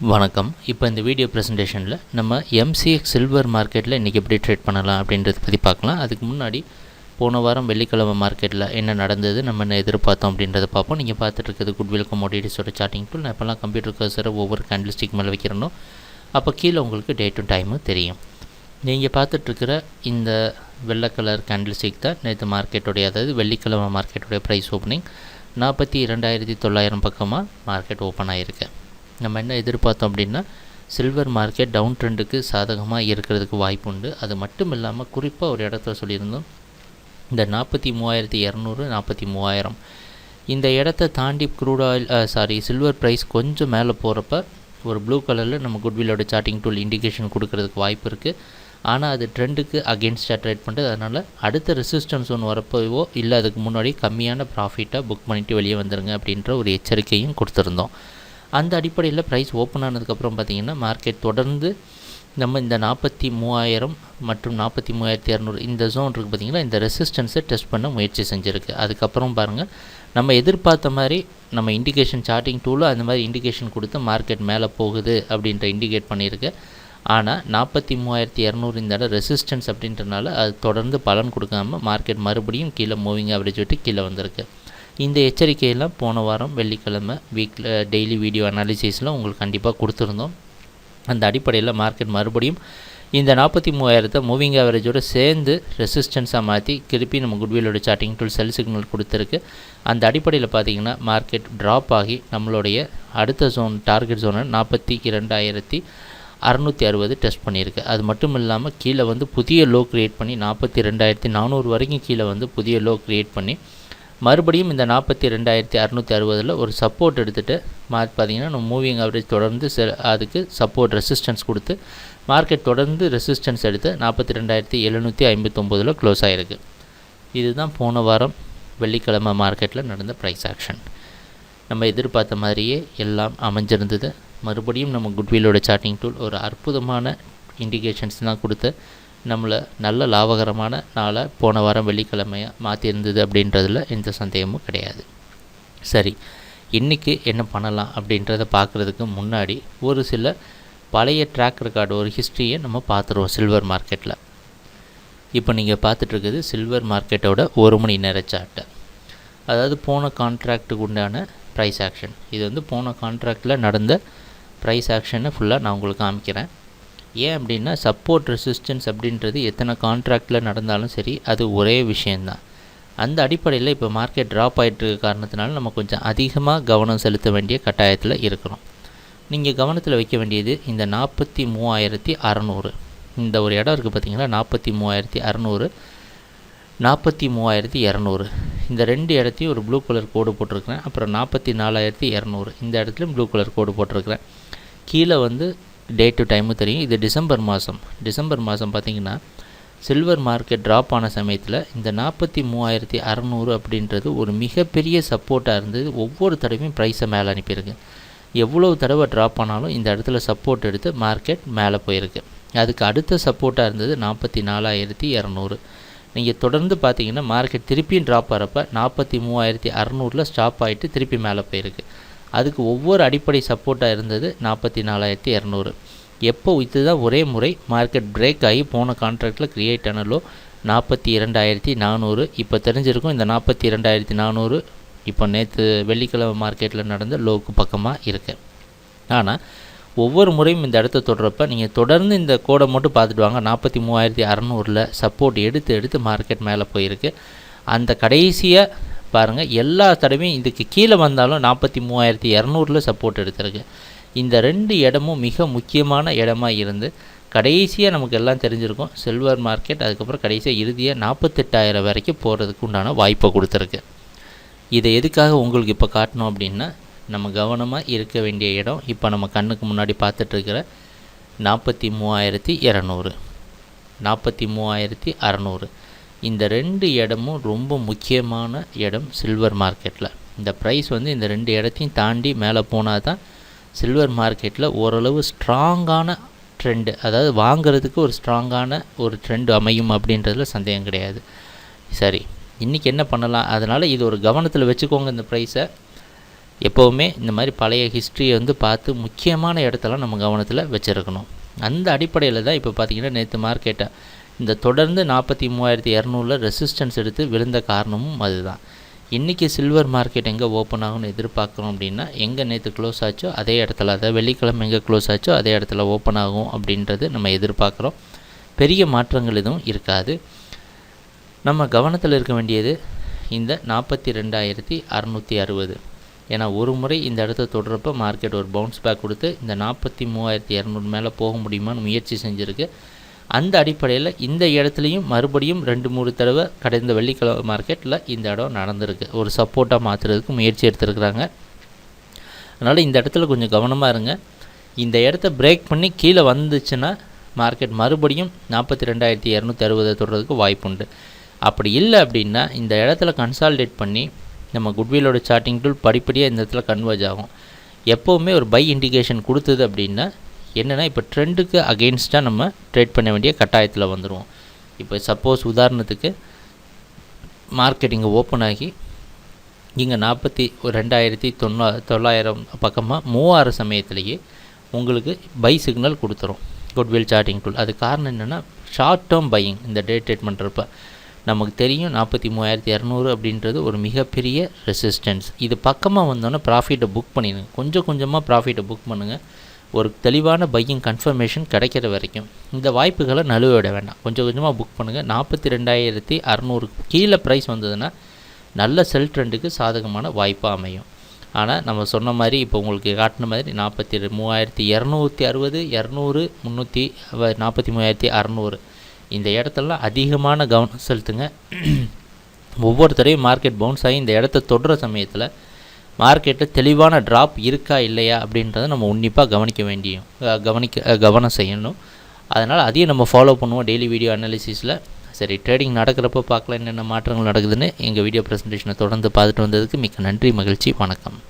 வணக்கம். இப்போ இந்த வீடியோ ப்ரெசன்டேஷனில் நம்ம MCX சில்வர் மார்க்கெட்டில் இன்றைக்கி எப்படி ட்ரேட் பண்ணலாம் அப்படின்றத பற்றி பார்க்கலாம். அதுக்கு முன்னாடி போன வாரம் வெள்ளிக்கிழமை மார்க்கெட்டில் என்ன நடந்தது, நம்ம என்ன எதிர்பார்த்தோம் அப்படின்றத பார்ப்போம். நீங்கள் பார்த்துட்டு இருக்கிறது குட்வில் கமோடிட்டிஸோட சார்ட்டிங் டூல். நான் இப்போல்லாம் கம்ப்யூட்டர் கர்சரை ஒவ்வொரு கேண்டில்ஸ்டிக் மேலே வைக்கிறனோ அப்போ கீழே உங்களுக்கு டேட்டும் டைமும் தெரியும். நீங்கள் பார்த்துட்ருக்கிற இந்த வெள்ளை கலர் கேண்டில்ஸ்டிக் தான் நேற்று மார்க்கெட்டோடைய, அதாவது வெள்ளிக்கிழமை மார்க்கெட்டோடைய ப்ரைஸ் ஓப்பனிங் 42,900 பக்கமாக மார்க்கெட் ஓப்பன் ஆகிருக்கு. நம்ம என்ன எதிர்பார்த்தோம் அப்படின்னா சில்வர் மார்க்கெட் டவுன் ட்ரெண்டுக்கு சாதகமாக இருக்கிறதுக்கு வாய்ப்பு உண்டு. அது மட்டும் இல்லாமல் குறிப்பாக ஒரு இடத்துல சொல்லியிருந்தோம், இந்த 43,200 43,000 இந்த இடத்த தாண்டி க்ரூட் ஆயில் சில்வர் ப்ரைஸ் கொஞ்சம் மேலே போகிறப்ப ஒரு ப்ளூ கலரில் நம்ம குட்வில்லோட சார்ட்டிங் டூல் இண்டிகேஷன் கொடுக்கறதுக்கு வாய்ப்பு இருக்குது. ஆனால் அது ட்ரெண்டுக்கு அகெயின்ஸ்டாக ட்ரேட் பண்ணுறது. அதனால் அடுத்த ரெசிஸ்டன்ஸ் ஒன்று வரப்போவோ இல்லை அதுக்கு முன்னாடி கம்மியான ப்ராஃபிட்டாக புக் பண்ணிவிட்டு வெளியே வந்துடுங்க அப்படின்ற ஒரு எச்சரிக்கையும் கொடுத்துருந்தோம். அந்த அடிப்படையில் ப்ரைஸ் ஓப்பன் ஆனதுக்கப்புறம் பார்த்திங்கன்னா மார்க்கெட் தொடர்ந்து நம்ம இந்த 43,000 மற்றும் 43,200 இந்த ஜோன் இருக்குது பார்த்திங்கன்னா, இந்த ரெசிஸ்டன்ஸை டெஸ்ட் பண்ண முயற்சி செஞ்சுருக்கு. அதுக்கப்புறம் பாருங்கள், நம்ம எதிர்பார்த்த மாதிரி நம்ம இண்டிகேஷன் சார்ட்டிங் டூலும் அந்த மாதிரி இண்டிகேஷன் கொடுத்து மார்க்கெட் மேலே போகுது அப்படின்ற இண்டிகேட் பண்ணியிருக்கு. ஆனால் 43,200 இந்த இடம் ரெசிஸ்டன்ஸ் அப்படின்றனால அது தொடர்ந்து பலன் கொடுக்காமல் மார்க்கெட் மறுபடியும் கீழே மூவிங் ஆவரேஜ் விட்டு கீழே வந்திருக்கு. இந்த எச்சரிக்கையெல்லாம் போன வாரம் வெள்ளிக்கிழமை வீக்கில் டெய்லி வீடியோ அனாலிசிஸில் உங்களுக்கு கண்டிப்பாக கொடுத்துருந்தோம். அந்த அடிப்படையில் மார்க்கெட் மறுபடியும் இந்த 43,000 மூவிங் ஆவரேஜோடு சேர்ந்து ரெசிஸ்டன்ஸாக மாற்றி திருப்பி நம்ம குட்வில்லோட சார்ட்டிங் டூல் செல் சிக்னல் கொடுத்துருக்கு. அந்த அடிப்படையில் பார்த்திங்கன்னா மார்க்கெட் ட்ராப் ஆகி நம்மளுடைய அடுத்த ஜோன் டார்கெட் ஜோனை 42,660 டெஸ்ட் பண்ணியிருக்கு. அது மட்டும் இல்லாமல் கீழே வந்து புதிய லோ க்ரியேட் பண்ணி 42,400 வரைக்கும் கீழே வந்து புதிய லோ க்ரியேட் பண்ணி மறுபடியும் இந்த 42,660 ஒரு சப்போர்ட் எடுத்துகிட்டு பார்த்திங்கன்னா நம்ம மூவிங் ஆவரேஜ் தொடர்ந்து அதுக்கு சப்போர்ட் ரெசிஸ்டன்ஸ் கொடுத்து மார்க்கெட் தொடர்ந்து ரெசிஸ்டன்ஸ் எடுத்து 42,759 க்ளோஸ் ஆகிருக்கு. இதுதான் போன வாரம் வெள்ளிக்கிழமை மார்க்கெட்டில் நடந்த ப்ரைஸ் ஆக்ஷன். நம்ம எதிர்பார்த்த மாதிரியே எல்லாம் அமைஞ்சிருந்தது. மறுபடியும் நம்ம குட்வில்லோட சார்ட்டிங் டூல் ஒரு அற்புதமான இண்டிகேஷன்ஸ் தான் கொடுத்து நம்மளை நல்ல லாபகரமான நாளாக போன வாரம் வெள்ளிக்கிழமையாக மாற்றிருந்தது அப்படின்றதில் எந்த சந்தேகமும் கிடையாது. சரி, இன்றைக்கி என்ன பண்ணலாம் அப்படின்றத பார்க்குறதுக்கு முன்னாடி ஒரு சில பழைய ட்ராக் ரெக்கார்டு, ஒரு ஹிஸ்ட்ரியை நம்ம பார்த்துருவோம் சில்வர் மார்க்கெட்டில். இப்போ நீங்கள் பார்த்துட்ருக்குது சில்வர் மார்க்கெட்டோட 1 மணி நேர சார்ட்டு. அதாவது போன கான்ட்ராக்டுக்கு உண்டான ப்ரைஸ் ஆக்ஷன். இது வந்து போன கான்ட்ராக்டில் நடந்த ப்ரைஸ் ஆக்ஷனை ஃபுல்லாக நான் உங்களுக்கு காமிக்கிறேன். ஏன் அப்படின்னா சப்போர்ட் ரெசிஸ்டன்ஸ் அப்படின்றது எத்தனை கான்ட்ராக்டில் நடந்தாலும் சரி அது ஒரே விஷயந்தான். அந்த அடிப்படையில் இப்போ மார்க்கெட் ட்ராப் ஆகிட்டு காரணத்தினால நம்ம கொஞ்சம் அதிகமாக கவனம் செலுத்த வேண்டிய கட்டாயத்தில் இருக்கிறோம். நீங்கள் கவனத்தில் வைக்க வேண்டியது இந்த 43,600 இந்த ஒரு இடம் இருக்குது பார்த்திங்கன்னா, 43,600 43,200 இந்த ரெண்டு இடத்தையும் ஒரு ப்ளூ கலர் கோடு போட்டிருக்கிறேன். அப்புறம் 44,200 இந்த இடத்துலையும் ப்ளூ கலர் கோடு போட்டிருக்கிறேன். கீழே வந்து டே டு டைமும் தெரியும். இது டிசம்பர் மாதம் பார்த்திங்கன்னா சில்வர் மார்க்கெட் ட்ராப் ஆன சமயத்தில் இந்த 43,600 அப்படின்றது ஒரு மிகப்பெரிய சப்போர்ட்டாக இருந்தது. ஒவ்வொரு தடவையும் ப்ரைஸை மேலே அனுப்பியிருக்கு. எவ்வளவு தடவை ட்ராப் ஆனாலும் இந்த இடத்துல சப்போர்ட் எடுத்து மார்க்கெட் மேலே போயிருக்கு. அதுக்கு அடுத்த சப்போர்ட்டாக இருந்தது 44,200. நீங்கள் தொடர்ந்து பார்த்தீங்கன்னா மார்க்கெட் திருப்பியும் ட்ராப் ஆகிறப்ப 43,600 ஸ்டாப் ஆகிட்டு திருப்பி மேலே போயிருக்கு. அதுக்கு ஒவ்வொரு அடிப்படை சப்போர்ட்டாக இருந்தது 44,200. எப்போ இதுதான் ஒரே முறை மார்க்கெட் பிரேக் ஆகி போன கான்ட்ராக்டில் க்ரியேட் ஆனாலோ 42,400. இப்போ தெரிஞ்சிருக்கும் இந்த 42,400 இப்போ நேற்று வெள்ளிக்கிழமை மார்க்கெட்டில் நடந்த லோக்கு பக்கமாக இருக்குது. ஆனால் ஒவ்வொரு முறையும் இந்த இடத்த தொடுறப்ப நீங்கள் தொடர்ந்து இந்த கோடை மட்டும் பார்த்துட்டு வாங்க. 43,600 சப்போர்ட் எடுத்து மார்க்கெட் மேலே போயிருக்கு. அந்த கடைசியாக பாருங்கள், எல்லா தடவையும் இதுக்கு கீழே வந்தாலும் 43,200 சப்போர்ட் எடுத்திருக்கு. இந்த ரெண்டு இடமும் மிக முக்கியமான இடமா இருந்து கடைசியாக நமக்கு எல்லாம் தெரிஞ்சிருக்கும் சில்வர் மார்க்கெட் அதுக்கப்புறம் கடைசியாக இறுதியாக 48,000 வரைக்கும் போகிறதுக்கு உண்டான வாய்ப்பை கொடுத்துருக்கு. இதை எதுக்காக உங்களுக்கு இப்போ காட்டணும் அப்படின்னா, நம்ம கவனமாக இருக்க வேண்டிய இடம் இப்போ நம்ம கண்ணுக்கு முன்னாடி பார்த்துட்ருக்கிற 43,200 43,600 இந்த ரெண்டு இடமும் ரொம்ப முக்கியமான இடம் சில்வர் மார்க்கெட்டில். இந்த ப்ரைஸ் வந்து இந்த ரெண்டு இடத்தையும் தாண்டி மேலே போனால் தான் சில்வர் மார்க்கெட்டில் ஓரளவு ஸ்ட்ராங்கான ட்ரெண்டு, அதாவது வாங்கிறதுக்கு ஒரு ஸ்ட்ராங்கான ஒரு ட்ரெண்டு அமையும் அப்படின்றதுல சந்தேகம் கிடையாது. சரி, இன்றைக்கி என்ன பண்ணலாம்? அதனால் இது ஒரு கவனத்தில் வச்சுக்கோங்க. இந்த ப்ரைஸை எப்போவுமே இந்த மாதிரி பழைய ஹிஸ்ட்ரியை வந்து பார்த்து முக்கியமான இடத்தெல்லாம் நம்ம கவனத்தில் வச்சுருக்கணும். அந்த அடிப்படையில் தான் இப்போ பார்த்திங்கன்னா நேற்று மார்க்கெட்டை இந்த தொடர்ந்து 43,200 ரெசிஸ்டன்ஸ் எடுத்து விழுந்த காரணமும் அதுதான். இன்றைக்கி சில்வர் மார்க்கெட் எங்கே ஓப்பன் ஆகும்னு எதிர்பார்க்குறோம் அப்படின்னா, எங்கே நேற்று க்ளோஸ் ஆச்சோ அதே இடத்துல, அதாவது வெள்ளிக்கிழமை எங்கே க்ளோஸ் ஆச்சோ அதே இடத்துல ஓப்பன் ஆகும் அப்படின்றது நம்ம எதிர்பார்க்குறோம். பெரிய மாற்றங்கள் எதுவும் இருக்காது. நம்ம கவனத்தில் இருக்க வேண்டியது இந்த 42,660. ஏன்னா ஒரு முறை இந்த இடத்த தொடரப்போ மார்க்கெட் ஒரு பவுன்ஸ் பேக் கொடுத்து இந்த 43,200 மேலே போக முடியுமான்னு முயற்சி செஞ்சுருக்கு. அந்த அடிப்படையில் இந்த இடத்துலையும் மறுபடியும் 2-3 தடவை கடந்த வெள்ளிக்கிழமை மார்க்கெட்டில் இந்த இடம் நடந்திருக்கு. ஒரு சப்போர்ட்டாக மாற்றுறதுக்கு முயற்சி எடுத்துருக்குறாங்க. அதனால் இந்த இடத்துல கொஞ்சம் கவனமாக இருங்க. இந்த இடத்த பிரேக் பண்ணி கீழே வந்துச்சுன்னா மார்க்கெட் மறுபடியும் 42,260 தொடுறதுக்கு வாய்ப்புண்டு. அப்படி இல்லை அப்படின்னா இந்த இடத்துல கன்சாலிடேட் பண்ணி நம்ம குட்வில்லோட சார்ட்டிங் டூல் படிப்படியாக இந்த இடத்துல கன்வர்ஜ் ஆகும். எப்போவுமே ஒரு பை இண்டிகேஷன் கொடுத்தது அப்படின்னா என்னென்னா, இப்போ ட்ரெண்டுக்கு அகெயின்ஸ்டாக நம்ம ட்ரேட் பண்ண வேண்டிய கட்டாயத்தில் வந்துடுவோம். இப்போ சப்போஸ் உதாரணத்துக்கு மார்க்கெட் இங்கே ஓப்பன் ஆகி இங்கே 42,900 பக்கமாக மூவ் ஆகிற சமயத்திலேயே உங்களுக்கு பை சிக்னல் கொடுத்துரும் குட்வில் சார்ட்டிங் டூல். அது காரணம் என்னென்னா, ஷார்ட் டேர்ம் பையிங். இந்த டே ட்ரேட் பண்ணுறப்ப நமக்கு தெரியும் 43,200 அப்படின்றது ஒரு மிகப்பெரிய ரெசிஸ்டன்ஸ். இது பக்கமாக வந்தோன்னே ப்ராஃபிட்டை புக் பண்ணிடுங்க. கொஞ்சம் கொஞ்சமாக ப்ராஃபிட்டை புக் பண்ணுங்கள். ஒரு தெளிவான பையிங் கன்ஃபர்மேஷன் கிடைக்கிற வரைக்கும் இந்த வாய்ப்புகளை நழுவ விட வேண்டாம். கொஞ்சம் கொஞ்சமாக புக் பண்ணுங்கள். 42,600 கீழே ப்ரைஸ் வந்ததுன்னா நல்ல செல் ட்ரெண்டுக்கு சாதகமான வாய்ப்பாக அமையும். ஆனால் நம்ம சொன்ன மாதிரி இப்போ உங்களுக்கு காட்டின மாதிரி 43,260, 200, 43,600 இந்த இடத்துலலாம் அதிகமான கவனம் செலுத்துங்க. ஒவ்வொருத்தரையும் மார்க்கெட் பவுன்ஸ் ஆகி இந்த இடத்த தொடுற சமயத்தில் மார்க்கெட்டில் தெளிவான ட்ராப் இருக்கா இல்லையா அப்படின்றத நம்ம உன்னிப்பாக கவனம் செய்யணும். அதனால் அதையும் நம்ம ஃபாலோ பண்ணுவோம் டெய்லி வீடியோ அனாலிசிஸில். சரி, ட்ரேடிங் நடக்கிறப்ப பார்க்கலாம் என்னென்ன மாற்றங்கள் நடக்குதுன்னு. எங்கள் வீடியோ ப்ரெசன்டேஷனை தொடர்ந்து பார்த்துட்டு வந்ததுக்கு மிக்க நன்றி, மகிழ்ச்சி, வணக்கம்.